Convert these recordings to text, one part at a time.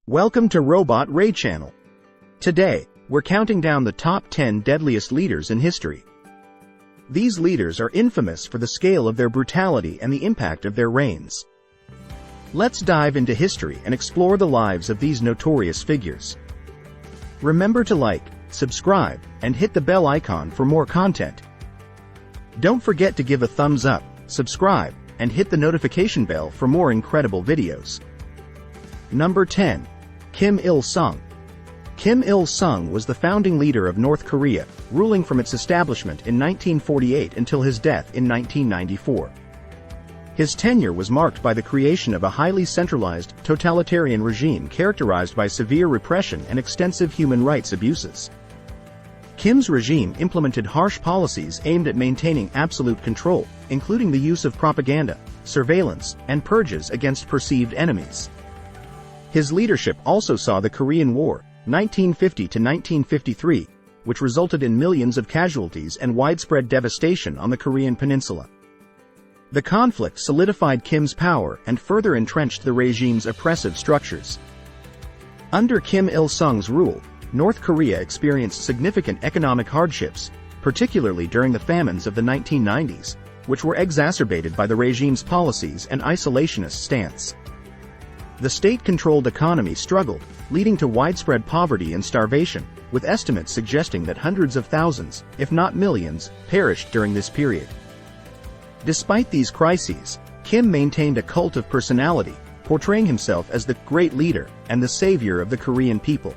Welcome to Robot Ray Channel. Today, we're counting down the top 10 deadliest leaders in history. These leaders are infamous for the scale of their brutality and the impact of their reigns. Let's dive into history and explore the lives of these notorious figures. Remember to like, subscribe, and hit the bell icon for more content. Don't forget to give a thumbs up, subscribe, and hit the notification bell for more incredible videos. Number 10. Kim Il-sung. Kim Il-sung was the founding leader of North Korea, ruling from its establishment in 1948 until his death in 1994. His tenure was marked by the creation of a highly centralized, totalitarian regime characterized by severe repression and extensive human rights abuses. Kim's regime implemented harsh policies aimed at maintaining absolute control, including the use of propaganda, surveillance, and purges against perceived enemies. His leadership also saw the Korean War, 1950 to 1953, which resulted in millions of casualties and widespread devastation on the Korean peninsula. The conflict solidified Kim's power and further entrenched the regime's oppressive structures. Under Kim Il-sung's rule, North Korea experienced significant economic hardships, particularly during the famines of the 1990s, which were exacerbated by the regime's policies and isolationist stance. The state-controlled economy struggled, leading to widespread poverty and starvation, with estimates suggesting that hundreds of thousands, if not millions, perished during this period. Despite these crises, Kim maintained a cult of personality, portraying himself as the great leader and the savior of the Korean people.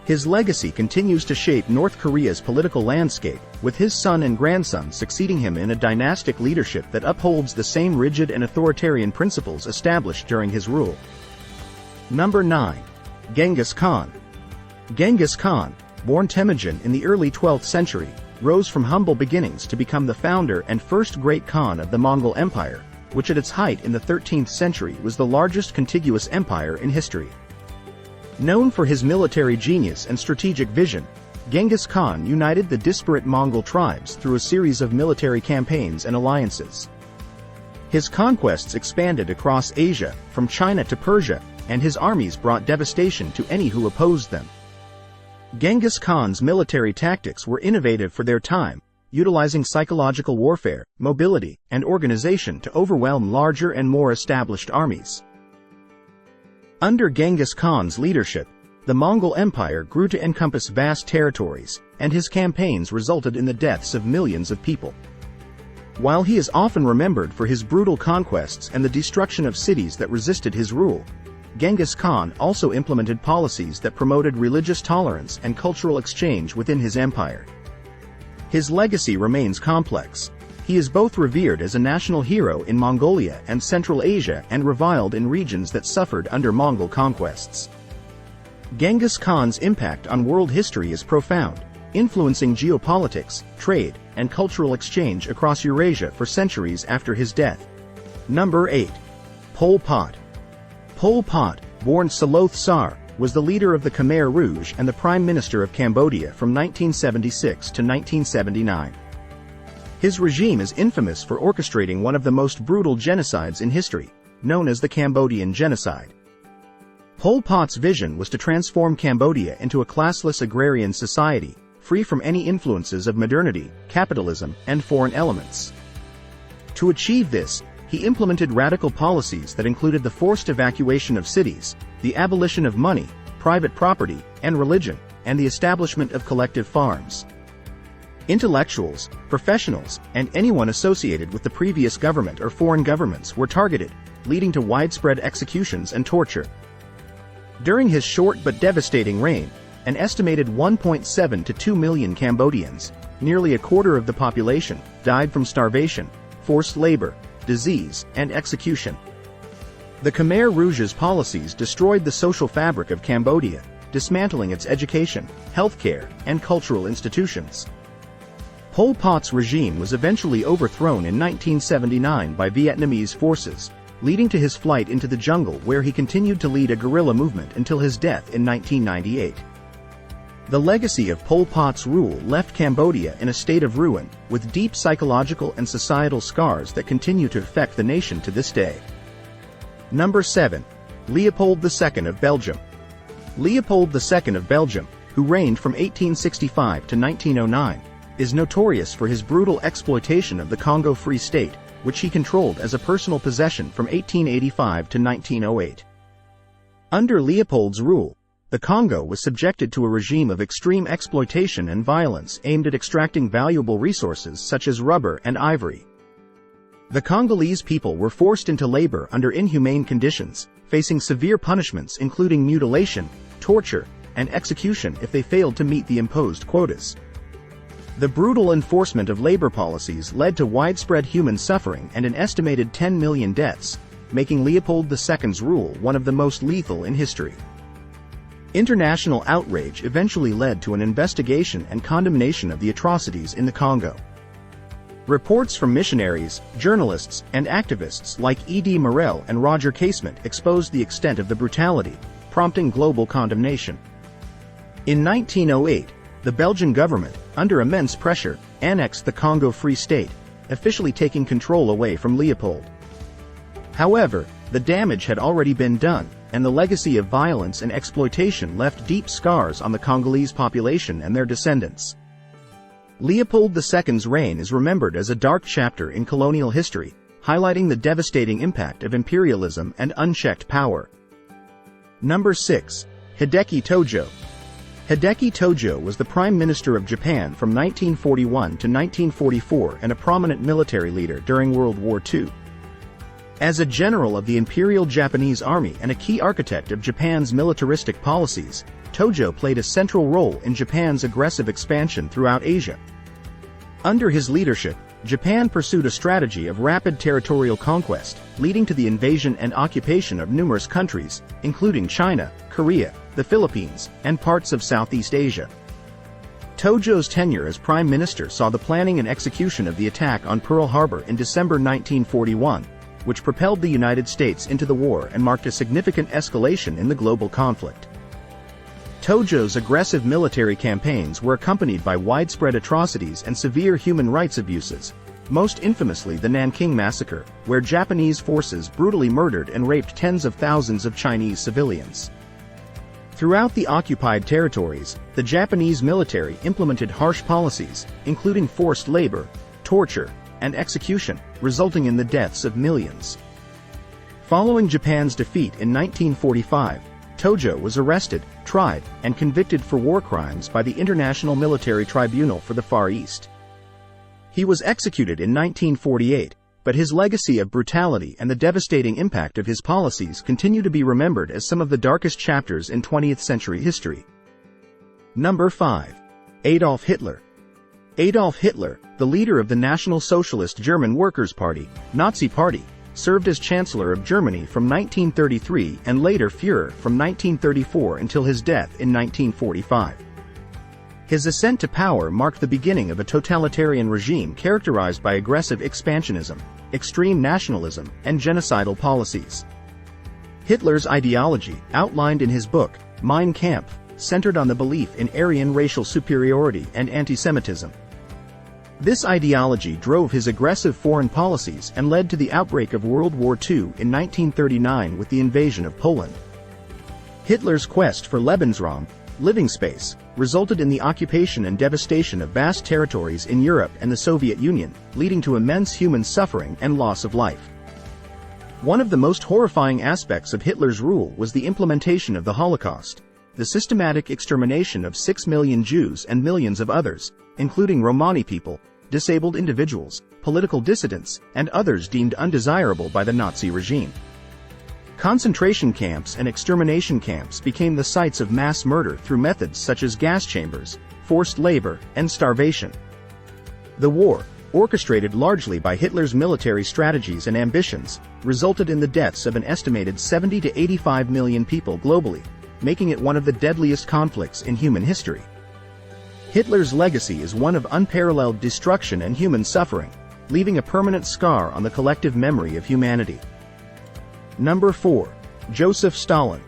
His legacy continues to shape North Korea's political landscape, with his son and grandson succeeding him in a dynastic leadership that upholds the same rigid and authoritarian principles established during his rule. Number 9. Genghis Khan. Genghis Khan, born Temujin in the early 12th century, rose from humble beginnings to become the founder and first great Khan of the Mongol Empire, which at its height in the 13th century was the largest contiguous empire in history. Known for his military genius and strategic vision, Genghis Khan united the disparate Mongol tribes through a series of military campaigns and alliances. His conquests expanded across Asia, from China to Persia, and his armies brought devastation to any who opposed them. Genghis Khan's military tactics were innovative for their time, utilizing psychological warfare, mobility, and organization to overwhelm larger and more established armies. Under Genghis Khan's leadership, the Mongol Empire grew to encompass vast territories, and his campaigns resulted in the deaths of millions of people. While he is often remembered for his brutal conquests and the destruction of cities that resisted his rule, Genghis Khan also implemented policies that promoted religious tolerance and cultural exchange within his empire. His legacy remains complex. He is both revered as a national hero in Mongolia and Central Asia and reviled in regions that suffered under Mongol conquests. Genghis Khan's impact on world history is profound, influencing geopolitics, trade, and cultural exchange across Eurasia for centuries after his death. Number 8. Pol Pot. Pol Pot, born Saloth Sar, was the leader of the Khmer Rouge and the Prime Minister of Cambodia from 1976 to 1979. His regime is infamous for orchestrating one of the most brutal genocides in history, known as the Cambodian Genocide. Pol Pot's vision was to transform Cambodia into a classless agrarian society, free from any influences of modernity, capitalism, and foreign elements. To achieve this, he implemented radical policies that included the forced evacuation of cities, the abolition of money, private property, and religion, and the establishment of collective farms. Intellectuals, professionals, and anyone associated with the previous government or foreign governments were targeted, leading to widespread executions and torture. During his short but devastating reign, an estimated 1.7 to 2 million Cambodians, nearly a quarter of the population, died from starvation, forced labor, disease, and execution. The Khmer Rouge's policies destroyed the social fabric of Cambodia, dismantling its education, healthcare, and cultural institutions. Pol Pot's regime was eventually overthrown in 1979 by Vietnamese forces, leading to his flight into the jungle where he continued to lead a guerrilla movement until his death in 1998. The legacy of Pol Pot's rule left Cambodia in a state of ruin, with deep psychological and societal scars that continue to affect the nation to this day. Number 7. Leopold II of Belgium. Leopold II of Belgium, who reigned from 1865 to 1909, is notorious for his brutal exploitation of the Congo Free State, which he controlled as a personal possession from 1885 to 1908. Under Leopold's rule, the Congo was subjected to a regime of extreme exploitation and violence aimed at extracting valuable resources such as rubber and ivory. The Congolese people were forced into labor under inhumane conditions, facing severe punishments including mutilation, torture, and execution if they failed to meet the imposed quotas. The brutal enforcement of labor policies led to widespread human suffering and an estimated 10 million deaths, making Leopold II's rule one of the most lethal in history. International outrage eventually led to an investigation and condemnation of the atrocities in the Congo. Reports from missionaries, journalists, and activists like E.D. Morel and Roger Casement exposed the extent of the brutality, prompting global condemnation. In 1908, the Belgian government, under immense pressure, annexed the Congo Free State, officially taking control away from Leopold. However, the damage had already been done, and the legacy of violence and exploitation left deep scars on the Congolese population and their descendants. Leopold II's reign is remembered as a dark chapter in colonial history, highlighting the devastating impact of imperialism and unchecked power. Number 6. Hideki Tojo. Hideki Tojo was the Prime Minister of Japan from 1941 to 1944 and a prominent military leader during World War II. As a general of the Imperial Japanese Army and a key architect of Japan's militaristic policies, Tojo played a central role in Japan's aggressive expansion throughout Asia. Under his leadership, Japan pursued a strategy of rapid territorial conquest, leading to the invasion and occupation of numerous countries, including China, Korea, the Philippines, and parts of Southeast Asia. Tojo's tenure as Prime Minister saw the planning and execution of the attack on Pearl Harbor in December 1941, which propelled the United States into the war and marked a significant escalation in the global conflict. Tojo's aggressive military campaigns were accompanied by widespread atrocities and severe human rights abuses, most infamously the Nanking Massacre, where Japanese forces brutally murdered and raped tens of thousands of Chinese civilians. Throughout the occupied territories, the Japanese military implemented harsh policies, including forced labor, torture, and execution, resulting in the deaths of millions. Following Japan's defeat in 1945, Tojo was arrested, tried, and convicted for war crimes by the International Military Tribunal for the Far East. He was executed in 1948, but his legacy of brutality and the devastating impact of his policies continue to be remembered as some of the darkest chapters in 20th century history. Number 5. Adolf Hitler. Adolf Hitler, the leader of the National Socialist German Workers' Party, Nazi Party, served as Chancellor of Germany from 1933 and later Führer from 1934 until his death in 1945. His ascent to power marked the beginning of a totalitarian regime characterized by aggressive expansionism, extreme nationalism, and genocidal policies. Hitler's ideology, outlined in his book, Mein Kampf, centered on the belief in Aryan racial superiority and anti-Semitism. This ideology drove his aggressive foreign policies and led to the outbreak of World War II in 1939 with the invasion of Poland. Hitler's quest for Lebensraum, living space, resulted in the occupation and devastation of vast territories in Europe and the Soviet Union, leading to immense human suffering and loss of life. One of the most horrifying aspects of Hitler's rule was the implementation of the Holocaust, the systematic extermination of 6 million Jews and millions of others, including Romani people, disabled individuals, political dissidents, and others deemed undesirable by the Nazi regime. Concentration camps and extermination camps became the sites of mass murder through methods such as gas chambers, forced labor, and starvation. The war, orchestrated largely by Hitler's military strategies and ambitions, resulted in the deaths of an estimated 70 to 85 million people globally, making it one of the deadliest conflicts in human history. Hitler's legacy is one of unparalleled destruction and human suffering, leaving a permanent scar on the collective memory of humanity. Number 4. Joseph Stalin.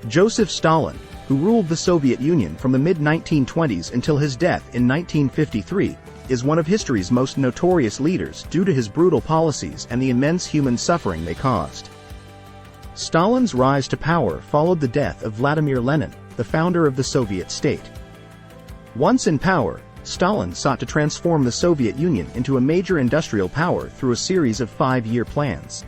Joseph Stalin, who ruled the Soviet Union from the mid-1920s until his death in 1953, is one of history's most notorious leaders due to his brutal policies and the immense human suffering they caused. Stalin's rise to power followed the death of Vladimir Lenin, the founder of the Soviet state. Once in power, Stalin sought to transform the Soviet Union into a major industrial power through a series of 5-year plans.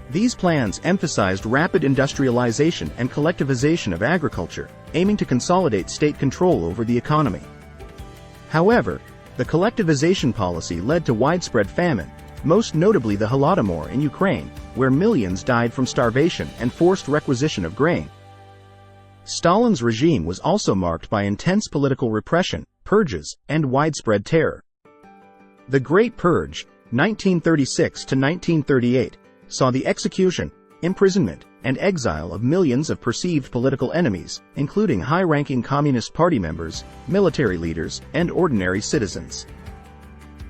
These plans emphasized rapid industrialization and collectivization of agriculture, aiming to consolidate state control over the economy. However, the collectivization policy led to widespread famine, most notably the Holodomor in Ukraine, where millions died from starvation and forced requisition of grain. Stalin's regime was also marked by intense political repression, purges, and widespread terror. The Great Purge, 1936 to 1938, saw the execution, imprisonment, and exile of millions of perceived political enemies, including high-ranking Communist Party members, military leaders, and ordinary citizens.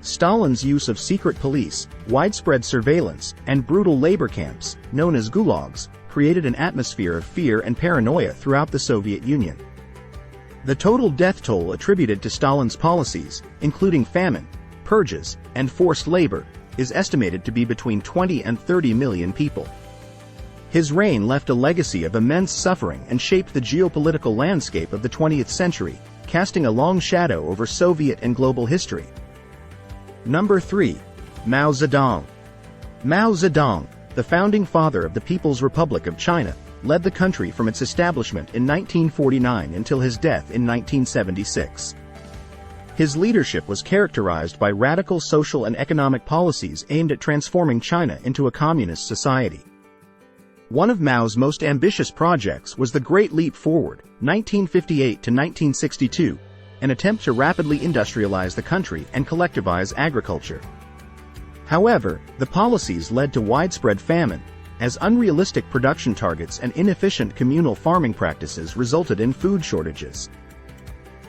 Stalin's use of secret police, widespread surveillance, and brutal labor camps, known as gulags, created an atmosphere of fear and paranoia throughout the Soviet Union. The total death toll attributed to Stalin's policies, including famine, purges, and forced labor, is estimated to be between 20 and 30 million people. His reign left a legacy of immense suffering and shaped the geopolitical landscape of the 20th century, casting a long shadow over Soviet and global history. Number 3. Mao Zedong. Mao Zedong, the founding father of the People's Republic of China, led the country from its establishment in 1949 until his death in 1976. His leadership was characterized by radical social and economic policies aimed at transforming China into a communist society. One of Mao's most ambitious projects was the Great Leap Forward, 1958 to 1962, an attempt to rapidly industrialize the country and collectivize agriculture. However, the policies led to widespread famine, as unrealistic production targets and inefficient communal farming practices resulted in food shortages.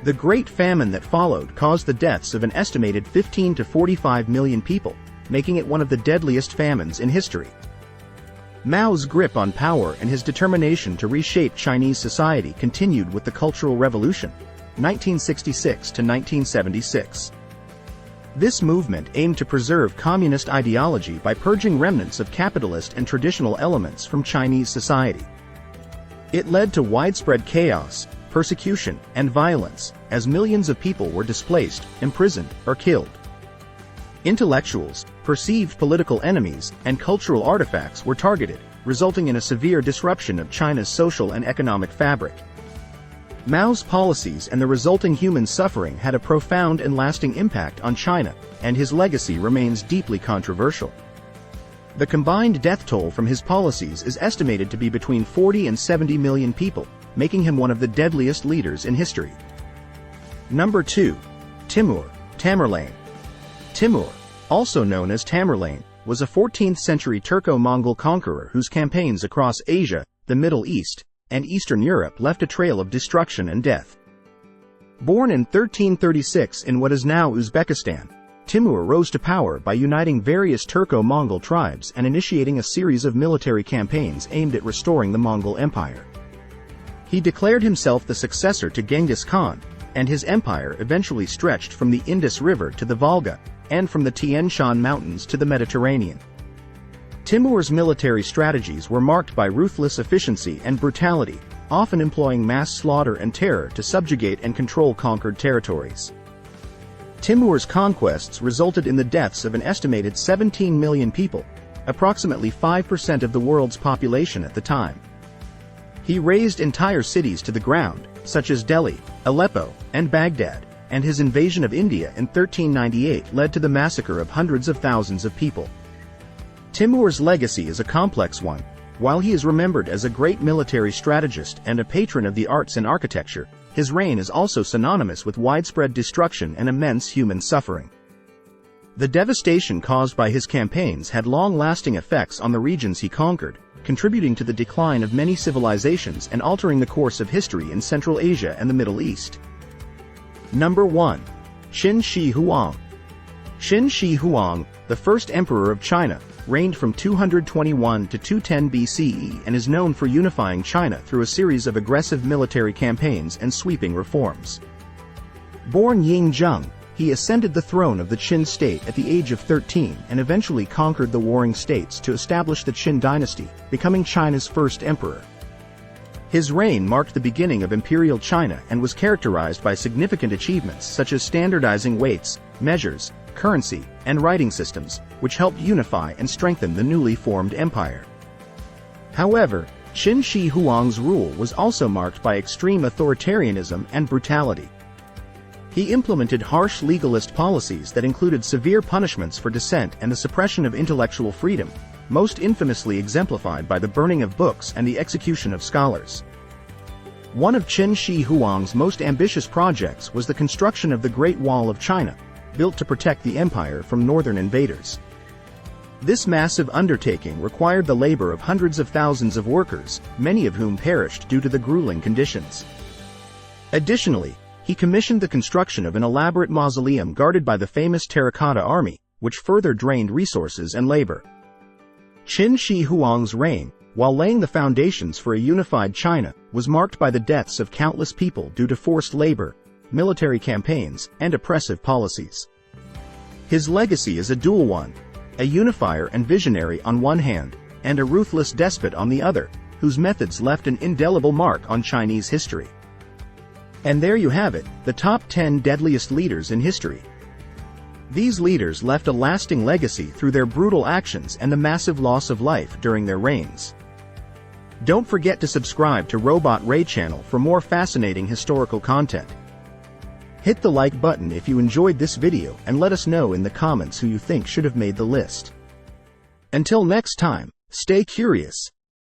The Great Famine that followed caused the deaths of an estimated 15 to 45 million people, making it one of the deadliest famines in history. Mao's grip on power and his determination to reshape Chinese society continued with the Cultural Revolution, 1966 to 1976. This movement aimed to preserve communist ideology by purging remnants of capitalist and traditional elements from Chinese society. It led to widespread chaos, persecution, and violence, as millions of people were displaced, imprisoned, or killed. Intellectuals, perceived political enemies, and cultural artifacts were targeted, resulting in a severe disruption of China's social and economic fabric. Mao's policies and the resulting human suffering had a profound and lasting impact on China, and his legacy remains deeply controversial. The combined death toll from his policies is estimated to be between 40 and 70 million people, making him one of the deadliest leaders in history. Number 2. Timur, Tamerlane. Timur, also known as Tamerlane, was a 14th-century Turco-Mongol conqueror whose campaigns across Asia, the Middle East, and Eastern Europe left a trail of destruction and death. Born in 1336 in what is now Uzbekistan, Timur rose to power by uniting various Turco-Mongol tribes and initiating a series of military campaigns aimed at restoring the Mongol Empire. He declared himself the successor to Genghis Khan, and his empire eventually stretched from the Indus River to the Volga, and from the Tian Shan Mountains to the Mediterranean. Timur's military strategies were marked by ruthless efficiency and brutality, often employing mass slaughter and terror to subjugate and control conquered territories. Timur's conquests resulted in the deaths of an estimated 17 million people, approximately 5% of the world's population at the time. He razed entire cities to the ground, such as Delhi, Aleppo, and Baghdad, and his invasion of India in 1398 led to the massacre of hundreds of thousands of people. Timur's legacy is a complex one. While he is remembered as a great military strategist and a patron of the arts and architecture, his reign is also synonymous with widespread destruction and immense human suffering. The devastation caused by his campaigns had long-lasting effects on the regions he conquered, contributing to the decline of many civilizations and altering the course of history in Central Asia and the Middle East. Number 1. Qin Shi Huang. Qin Shi Huang, the first emperor of China, reigned from 221 to 210 BCE and is known for unifying China through a series of aggressive military campaigns and sweeping reforms. Born Ying Zheng, he ascended the throne of the Qin state at the age of 13 and eventually conquered the warring states to establish the Qin dynasty, becoming China's first emperor. His reign marked the beginning of Imperial China and was characterized by significant achievements such as standardizing weights, measures, currency, and writing systems, which helped unify and strengthen the newly formed empire. However, Qin Shi Huang's rule was also marked by extreme authoritarianism and brutality. He implemented harsh legalist policies that included severe punishments for dissent and the suppression of intellectual freedom, most infamously exemplified by the burning of books and the execution of scholars. One of Qin Shi Huang's most ambitious projects was the construction of the Great Wall of China, built to protect the empire from northern invaders. This massive undertaking required the labor of hundreds of thousands of workers, many of whom perished due to the grueling conditions. Additionally, he commissioned the construction of an elaborate mausoleum guarded by the famous terracotta army, which further drained resources and labor. Qin Shi Huang's reign, while laying the foundations for a unified China, was marked by the deaths of countless people due to forced labor, military campaigns, and oppressive policies. His legacy is a dual one: a unifier and visionary on one hand, and a ruthless despot on the other, whose methods left an indelible mark on Chinese history. And there you have it, the top 10 deadliest leaders in history. These leaders left a lasting legacy through their brutal actions and the massive loss of life during their reigns. Don't forget to subscribe to Robot Ray channel for more fascinating historical content. Hit the like button if you enjoyed this video and let us know in the comments who you think should have made the list. Until next time, stay curious.